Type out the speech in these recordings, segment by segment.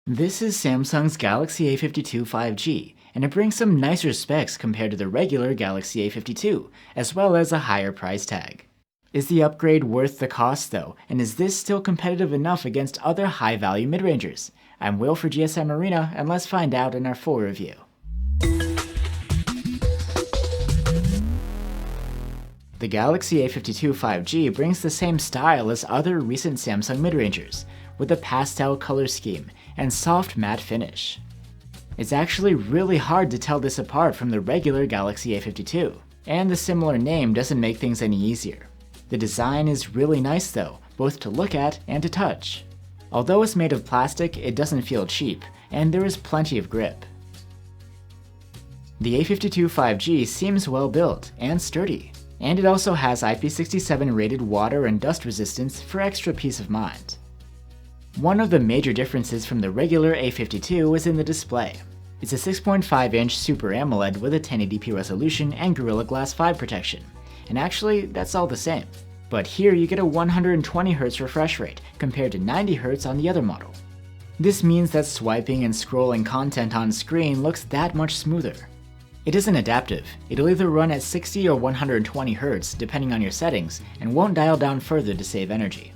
This is Samsung's Galaxy A52 5G, and it brings some nicer specs compared to the regular Galaxy A52, as well as a higher price tag. Is the upgrade worth the cost though, and is this still competitive enough against other high-value mid-rangers? I'm Will for GSM Arena, and let's find out in our full review. The Galaxy A52 5G brings the same style as other recent Samsung mid-rangers, with a pastel color scheme and soft matte finish. It's actually really hard to tell this apart from the regular Galaxy A52, and the similar name doesn't make things any easier. The design is really nice though, both to look at and to touch. Although it's made of plastic, it doesn't feel cheap, and there is plenty of grip. The A52 5G seems well built and sturdy, and it also has IP67 rated water and dust resistance for extra peace of mind. One of the major differences from the regular A52 is in the display. It's a 6.5-inch Super AMOLED with a 1080p resolution and Gorilla Glass 5 protection, and actually that's all the same. But here you get a 120Hz refresh rate compared to 90Hz on the other model. This means that swiping and scrolling content on screen looks that much smoother. It isn't adaptive, it'll either run at 60 or 120Hz depending on your settings and won't dial down further to save energy.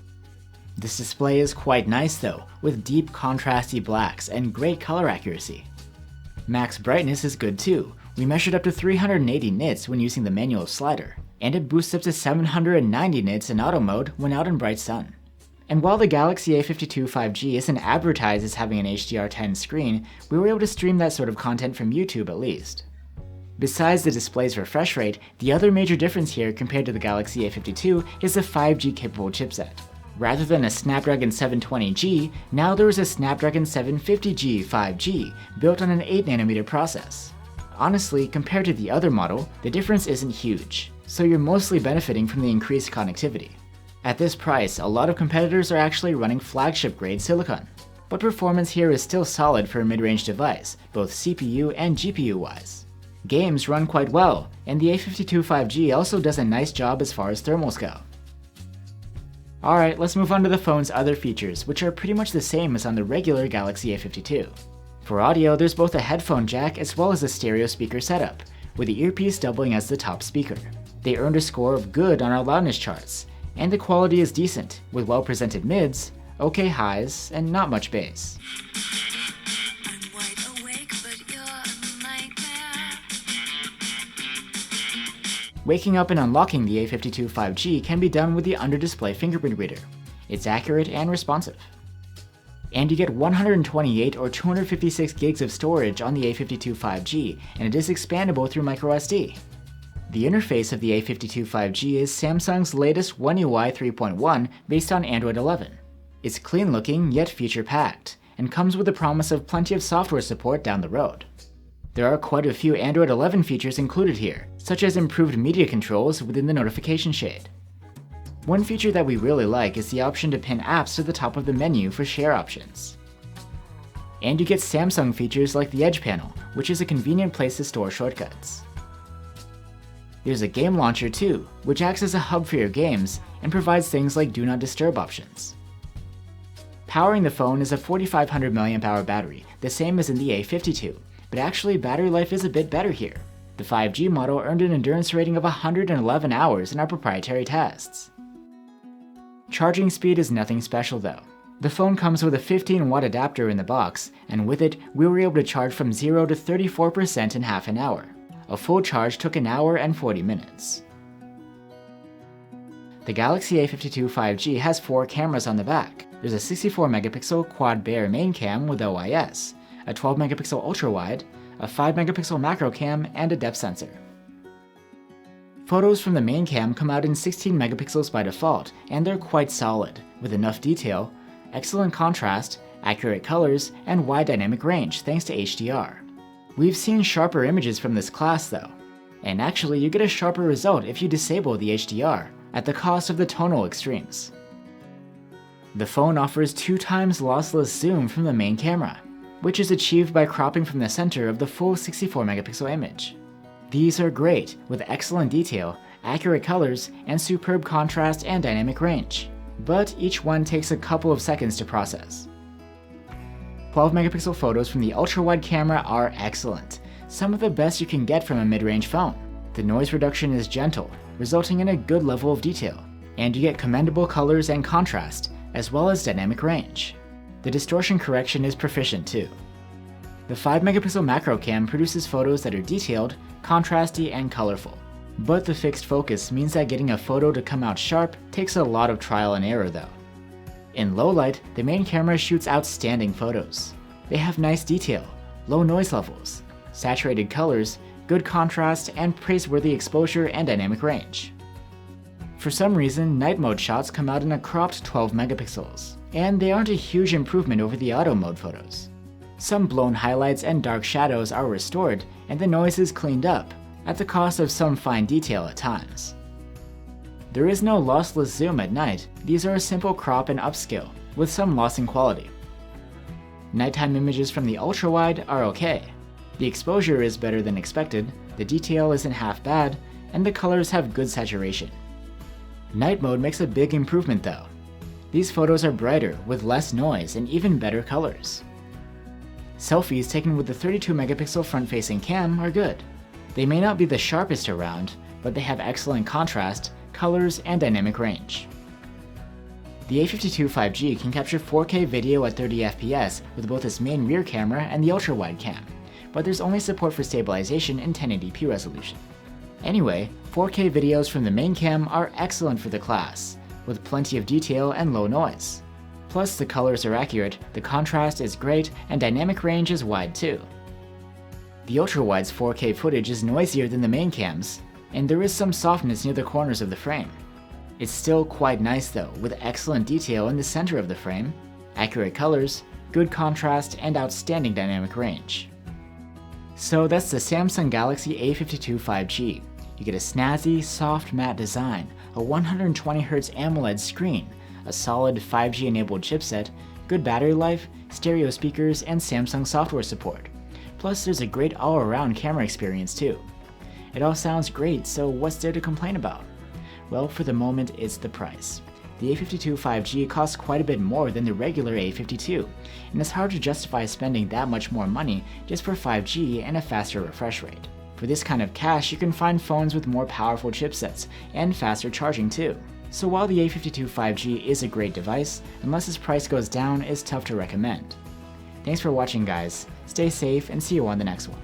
This display is quite nice though, with deep contrasty blacks and great color accuracy. Max brightness is good too. We measured up to 380 nits when using the manual slider, and it boosts up to 790 nits in auto mode when out in bright sun. And while the Galaxy A52 5G isn't advertised as having an HDR10 screen, we were able to stream that sort of content from YouTube at least. Besides the display's refresh rate, the other major difference here compared to the Galaxy A52 is the 5G capable chipset. Rather than a Snapdragon 720G, now there is a Snapdragon 750G 5G built on an 8nm process. Honestly, compared to the other model, the difference isn't huge, so you're mostly benefiting from the increased connectivity. At this price, a lot of competitors are actually running flagship-grade silicon, but performance here is still solid for a mid-range device, both CPU and GPU-wise. Games run quite well, and the A52 5G also does a nice job as far as thermals go. Alright, let's move on to the phone's other features, which are pretty much the same as on the regular Galaxy A52. For audio, there's both a headphone jack as well as a stereo speaker setup, with the earpiece doubling as the top speaker. They earned a score of good on our loudness charts, and the quality is decent, with well-presented mids, okay highs, and not much bass. Waking up and unlocking the A52 5G can be done with the under-display fingerprint reader. It's accurate and responsive. And you get 128 or 256 gigs of storage on the A52 5G, and it is expandable through microSD. The interface of the A52 5G is Samsung's latest One UI 3.1 based on Android 11. It's clean-looking yet feature-packed, and comes with the promise of plenty of software support down the road. There are quite a few Android 11 features included here, such as improved media controls within the notification shade. One feature that we really like is the option to pin apps to the top of the menu for share options. And you get Samsung features like the Edge panel, which is a convenient place to store shortcuts. There's a game launcher too, which acts as a hub for your games and provides things like Do Not Disturb options. Powering the phone is a 4500 mAh battery, the same as in the A52, but actually battery life is a bit better here. The 5G model earned an endurance rating of 111 hours in our proprietary tests. Charging speed is nothing special though. The phone comes with a 15-watt adapter in the box, and with it, we were able to charge from 0 to 34% in half an hour. A full charge took an hour and 40 minutes. The Galaxy A52 5G has 4 cameras on the back. There's a 64-megapixel quad-bare main cam with OIS, a 12-megapixel ultra-wide, a 5-megapixel macro cam, and a depth sensor. Photos from the main cam come out in 16 megapixels by default, and they're quite solid, with enough detail, excellent contrast, accurate colors, and wide dynamic range thanks to HDR. We've seen sharper images from this class though, and actually you get a sharper result if you disable the HDR, at the cost of the tonal extremes. The phone offers 2 times lossless zoom from the main camera, which is achieved by cropping from the center of the full 64-megapixel image. These are great, with excellent detail, accurate colors, and superb contrast and dynamic range, but each one takes a couple of seconds to process. 12 megapixel photos from the ultra-wide camera are excellent, some of the best you can get from a mid-range phone. The noise reduction is gentle, resulting in a good level of detail, and you get commendable colors and contrast, as well as dynamic range. The distortion correction is proficient too. The 5 megapixel macro cam produces photos that are detailed, contrasty, and colorful. But the fixed focus means that getting a photo to come out sharp takes a lot of trial and error though. In low light, the main camera shoots outstanding photos. They have nice detail, low noise levels, saturated colors, good contrast, and praiseworthy exposure and dynamic range. For some reason, night mode shots come out in a cropped 12 megapixels, and they aren't a huge improvement over the auto mode photos. Some blown highlights and dark shadows are restored, and the noise is cleaned up, at the cost of some fine detail at times. There is no lossless zoom at night, these are a simple crop and upscale, with some loss in quality. Nighttime images from the ultra-wide are okay. The exposure is better than expected, the detail isn't half bad, and the colors have good saturation. Night mode makes a big improvement though. These photos are brighter, with less noise and even better colors. Selfies taken with the 32 megapixel front-facing cam are good. They may not be the sharpest around, but they have excellent contrast, colors, and dynamic range. The A52 5G can capture 4K video at 30 FPS with both its main rear camera and the ultra-wide cam, but there's only support for stabilization in 1080p resolution. Anyway, 4K videos from the main cam are excellent for the class, with plenty of detail and low noise. Plus the colors are accurate, the contrast is great, and dynamic range is wide too. The ultra-wide's 4K footage is noisier than the main cam's, and there is some softness near the corners of the frame. It's still quite nice though, with excellent detail in the center of the frame, accurate colors, good contrast, and outstanding dynamic range. So that's the Samsung Galaxy A52 5G. You get a snazzy, soft matte design, a 120Hz AMOLED screen, a solid 5G-enabled chipset, good battery life, stereo speakers, and Samsung software support. Plus there's a great all-around camera experience too. It all sounds great, so what's there to complain about? Well, for the moment, it's the price. The A52 5G costs quite a bit more than the regular A52, and it's hard to justify spending that much more money just for 5G and a faster refresh rate. For this kind of cash, you can find phones with more powerful chipsets and faster charging too. So while the A52 5G is a great device, unless its price goes down, it's tough to recommend. Thanks for watching guys, stay safe and see you on the next one.